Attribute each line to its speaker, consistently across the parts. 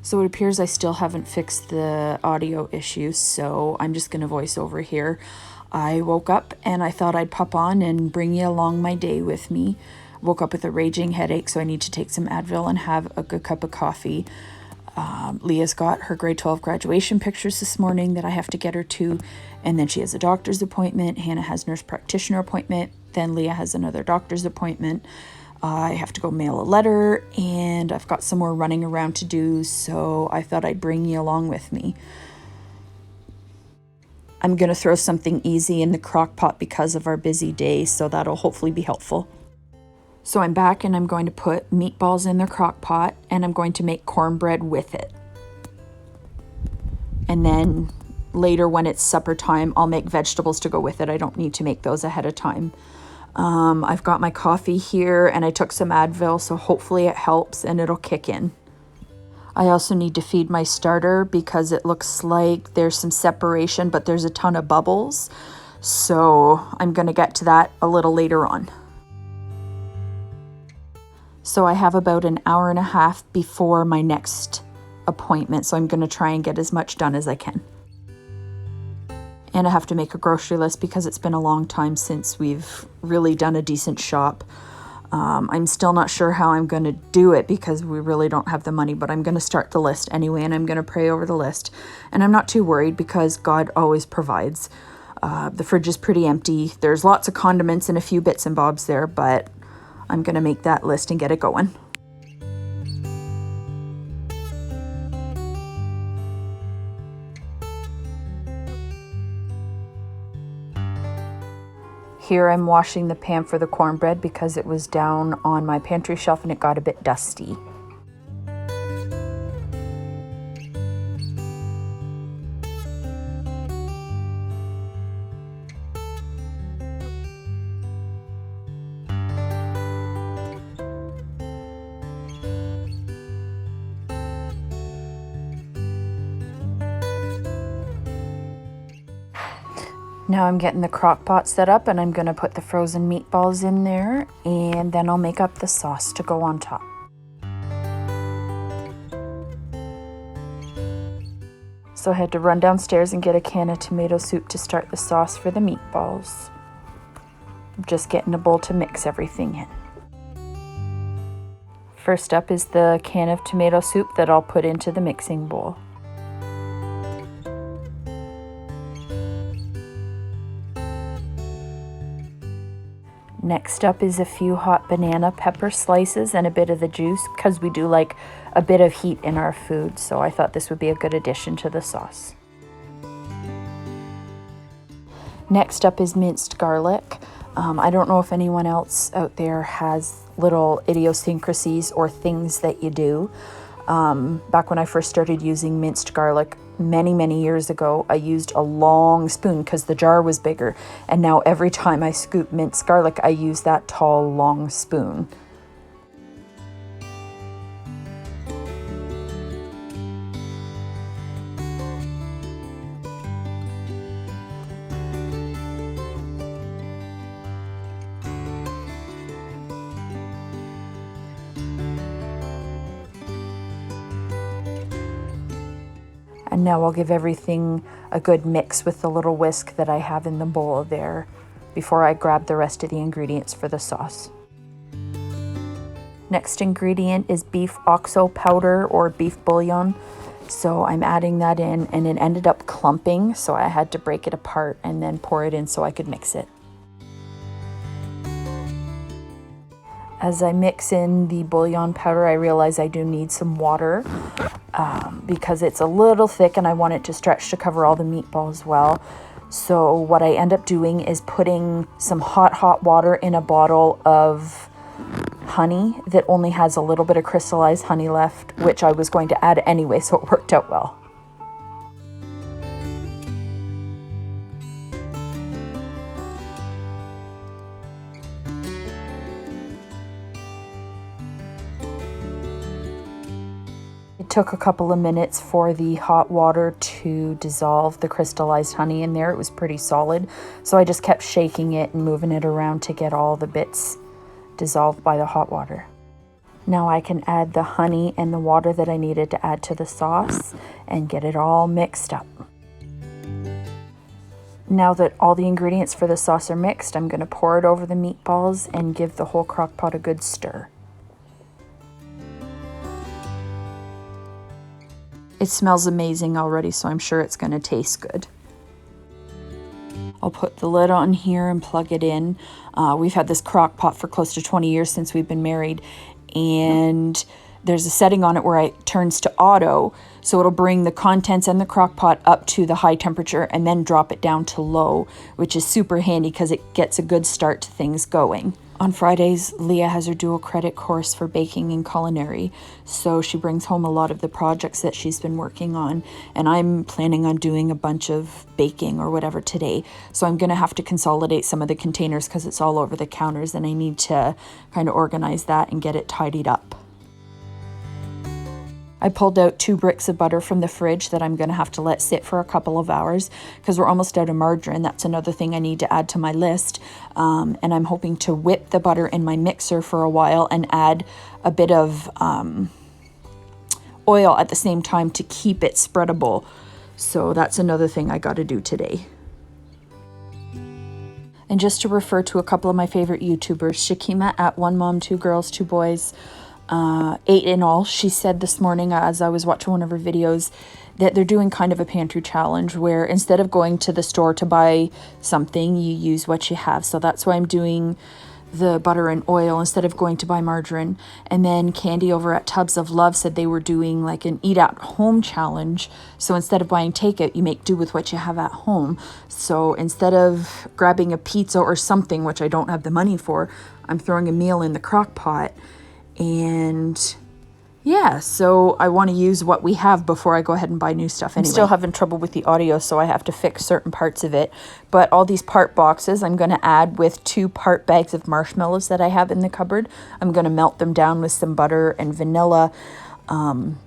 Speaker 1: So it appears I still haven't fixed the audio issues, so I'm just going to voice over here. I woke up and I thought I'd pop on and bring you along my day with me. Woke up with a raging headache, so I need to take some Advil and have a good cup of coffee. Leah's got her grade 12 graduation pictures this morning that I have to get her to, and then she has a doctor's appointment. Hannah has nurse practitioner appointment. Then Leah has another doctor's appointment. I have to go mail a letter, and I've got some more running around to do, so I thought I'd bring you along with me. I'm going to throw something easy in the crock pot because of our busy day, so that'll hopefully be helpful. So I'm back and I'm going to put meatballs in the crock pot, and I'm going to make cornbread with it. And then later when it's supper time, I'll make vegetables to go with it. I don't need to make those ahead of time. I've got my coffee here and I took some Advil, so hopefully it helps and it'll kick in. I also need to feed my starter because it looks like there's some separation, but there's a ton of bubbles. So I'm going to get to that a little later on. So I have about an hour and a half before my next appointment, so I'm going to try and get as much done as I can. And I have to make a grocery list because it's been a long time since we've really done a decent shop. I'm still not sure how I'm going to do it because we really don't have the money, but I'm going to start the list anyway, and I'm going to pray over the list. And I'm not too worried because God always provides. The fridge is pretty empty. There's lots of condiments and a few bits and bobs there, but I'm going to make that list and get it going. Here I'm washing the pan for the cornbread because it was down on my pantry shelf and it got a bit dusty. Now I'm getting the crock pot set up and I'm going to put the frozen meatballs in there, and then I'll make up the sauce to go on top. So I had to run downstairs and get a can of tomato soup to start the sauce for the meatballs. I'm just getting a bowl to mix everything in. First up is the can of tomato soup that I'll put into the mixing bowl. Next up is a few hot banana pepper slices and a bit of the juice because we do like a bit of heat in our food, so I thought this would be a good addition to the sauce. Next up is minced garlic. I don't know if anyone else out there has little idiosyncrasies or things that you do. Back when I first started using minced garlic many years ago, I used a long spoon because the jar was bigger, and now every time I scoop minced garlic I use that tall long spoon. And now I'll give everything a good mix with the little whisk that I have in the bowl there before I grab the rest of the ingredients for the sauce. Next ingredient is beef oxo powder or beef bouillon. So I'm adding that in, and it ended up clumping, so I had to break it apart and then pour it in so I could mix it. As I mix in the bouillon powder, I realize I do need some water because it's a little thick and I want it to stretch to cover all the meatballs well. So what I end up doing is putting some hot water in a bottle of honey that only has a little bit of crystallized honey left, which I was going to add anyway, so it worked out well. It took a couple of minutes for the hot water to dissolve the crystallized honey in there. It was pretty solid, so I just kept shaking it and moving it around to get all the bits dissolved by the hot water. Now I can add the honey and the water that I needed to add to the sauce and get it all mixed up. Now that all the ingredients for the sauce are mixed, I'm going to pour it over the meatballs and give the whole crock pot a good stir. It smells amazing already, so I'm sure it's going to taste good. I'll put the lid on here and plug it in. We've had this crock pot for close to 20 years since we've been married, and there's a setting on it where it turns to auto, so it'll bring the contents and the crock pot up to the high temperature and then drop it down to low, which is super handy because it gets a good start to things going. On Fridays, Leah has her dual credit course for baking and culinary, so she brings home a lot of the projects that she's been working on, and I'm planning on doing a bunch of baking or whatever today, so I'm going to have to consolidate some of the containers because it's all over the counters, and I need to kind of organize that and get it tidied up. I pulled out 2 bricks of butter from the fridge that I'm going to have to let sit for a couple of hours because we're almost out of margarine. That's another thing I need to add to my list. And I'm hoping to whip the butter in my mixer for a while and add a bit of oil at the same time to keep it spreadable. So that's another thing I got to do today. And just to refer to a couple of my favorite YouTubers, Shakima at One Mom, Two Girls, Two Boys, 8 in all. She said this morning as I was watching one of her videos that they're doing kind of a pantry challenge where instead of going to the store to buy something, you use what you have. So that's why I'm doing the butter and oil instead of going to buy margarine. And then Candy over at Tubs of Love said they were doing like an eat at home challenge. So instead of buying takeout, you make do with what you have at home. So instead of grabbing a pizza or something, which I don't have the money for, I'm throwing a meal in the crock pot. And yeah, so I want to use what we have before I go ahead and buy new stuff anyway. I'm still having trouble with the audio, so I have to fix certain parts of it. But all these part boxes I'm going to add with 2 part bags of marshmallows that I have in the cupboard. I'm going to melt them down with some butter and vanilla and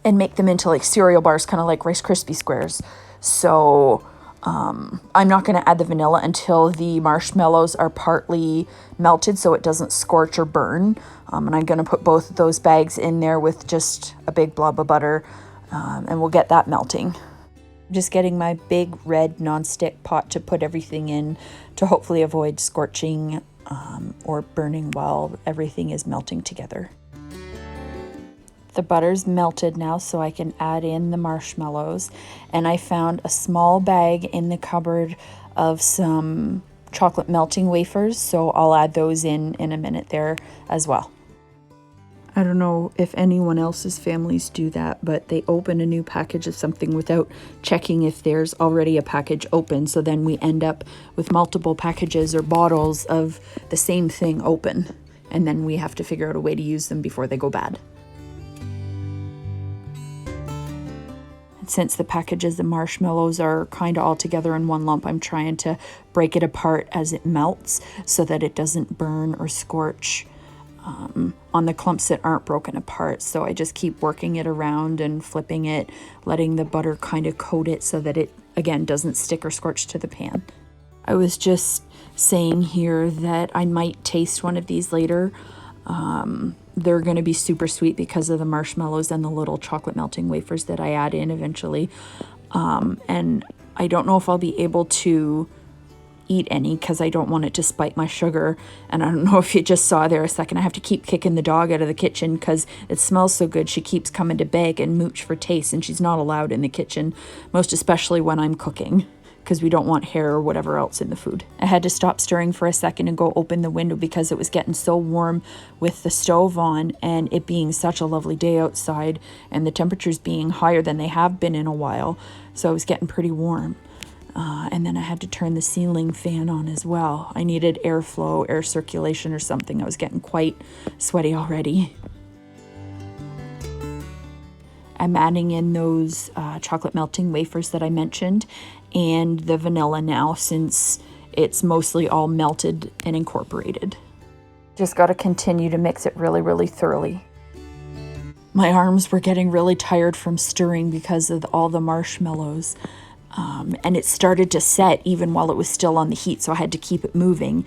Speaker 1: make them into like cereal bars, kind of like Rice Krispie squares. So I'm not going to add the vanilla until the marshmallows are partly melted so it doesn't scorch or burn. And I'm going to put both of those bags in there with just a big blob of butter, and we'll get that melting. I'm just getting my big red nonstick pot to put everything in to hopefully avoid scorching or burning while everything is melting together. The butter's melted now, so I can add in the marshmallows. And I found a small bag in the cupboard of some chocolate melting wafers, so I'll add those in a minute there as well. I don't know if anyone else's families do that, but they open a new package of something without checking if there's already a package open, so then we end up with multiple packages or bottles of the same thing open, and then we have to figure out a way to use them before they go bad. Since the packages of marshmallows are kind of all together in one lump, I'm trying to break it apart as it melts so that it doesn't burn or scorch on the clumps that aren't broken apart. So I just keep working it around and flipping it, letting the butter kind of coat it so that it, again, doesn't stick or scorch to the pan. I was just saying here that I might taste one of these later. They're going to be super sweet because of the marshmallows and the little chocolate melting wafers that I add in eventually. And I don't know if I'll be able to eat any because I don't want it to spike my sugar. And I don't know if you just saw there a second, I have to keep kicking the dog out of the kitchen because it smells so good. She keeps coming to beg and mooch for taste, and she's not allowed in the kitchen, most especially when I'm cooking, because we don't want hair or whatever else in the food. I had to stop stirring for a second and go open the window because it was getting so warm with the stove on and it being such a lovely day outside and the temperatures being higher than they have been in a while. So it was getting pretty warm. And then I had to turn the ceiling fan on as well. I needed airflow, air circulation or something. I was getting quite sweaty already. I'm adding in those chocolate melting wafers that I mentioned and the vanilla now, since it's mostly all melted and incorporated. Just got to continue to mix it really, really thoroughly. My arms were getting really tired from stirring because of all the marshmallows. and it started to set even while it was still on the heat, so I had to keep it moving.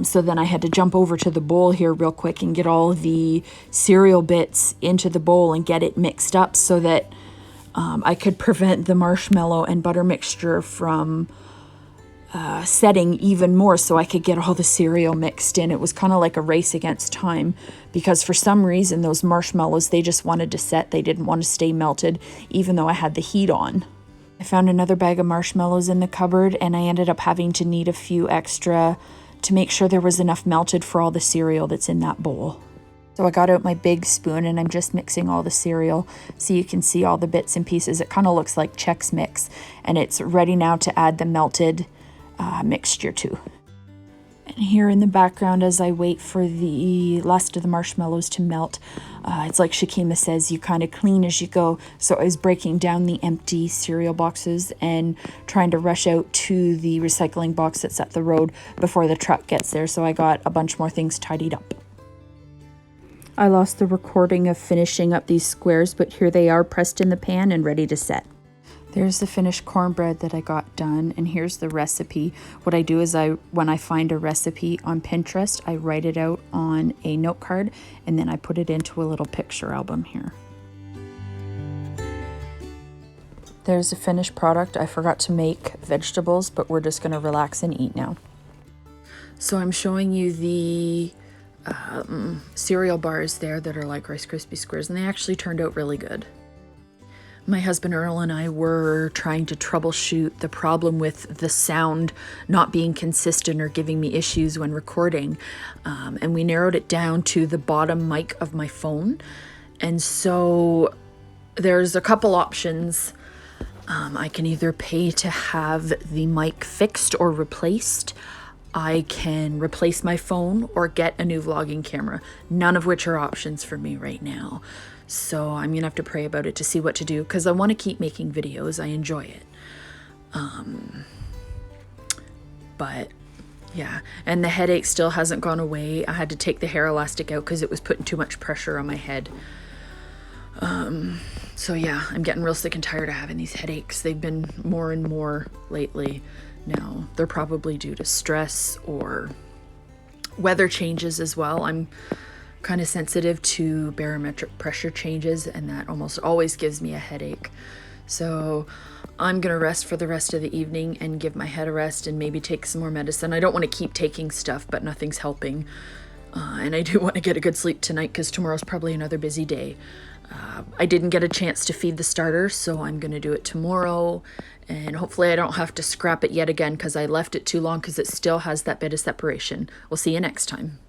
Speaker 1: So then I had to jump over to the bowl here real quick and get all the cereal bits into the bowl and get it mixed up so that I could prevent the marshmallow and butter mixture from setting even more, so I could get all the cereal mixed in. It was kind of like a race against time, because for some reason those marshmallows, they just wanted to set. They didn't want to stay melted even though I had the heat on. I found another bag of marshmallows in the cupboard, and I ended up having to knead a few extra to make sure there was enough melted for all the cereal that's in that bowl. So I got out my big spoon and I'm just mixing all the cereal so you can see all the bits and pieces. It kind of looks like Chex Mix, and it's ready now to add the melted mixture to. And here in the background, as I wait for the last of the marshmallows to melt, it's like Shakima says, you kind of clean as you go. So I was breaking down the empty cereal boxes and trying to rush out to the recycling box that's at the road before the truck gets there. So I got a bunch more things tidied up. I lost the recording of finishing up these squares, but here they are pressed in the pan and ready to set. There's the finished cornbread that I got done, and here's the recipe. What I do is when I find a recipe on Pinterest, I write it out on a note card, and then I put it into a little picture album here. There's the finished product. I forgot to make vegetables, but we're just gonna relax and eat now. So I'm showing you the cereal bars there that are like Rice Krispie squares, and they actually turned out really good. My husband Earl and I were trying to troubleshoot the problem with the sound not being consistent or giving me issues when recording. And we narrowed it down to the bottom mic of my phone. And so there's a couple options. I can either pay to have the mic fixed or replaced. I can replace my phone or get a new vlogging camera, none of which are options for me right now. So I'm gonna have to pray about it to see what to do, because I want to keep making videos. I enjoy it. But yeah, and the headache still hasn't gone away. I had to take the hair elastic out because it was putting too much pressure on my head. So yeah, I'm getting real sick and tired of having these headaches. They've been more and more lately. Now, they're probably due to stress or weather changes as well. I'm kind of sensitive to barometric pressure changes, and that almost always gives me a headache. So I'm gonna rest for the rest of the evening and give my head a rest and maybe take some more medicine. I don't want to keep taking stuff, but nothing's helping. And I do want to get a good sleep tonight because tomorrow's probably another busy day. I didn't get a chance to feed the starter, so I'm going to do it tomorrow, and hopefully I don't have to scrap it yet again because I left it too long because it still has that bit of separation. We'll see you next time.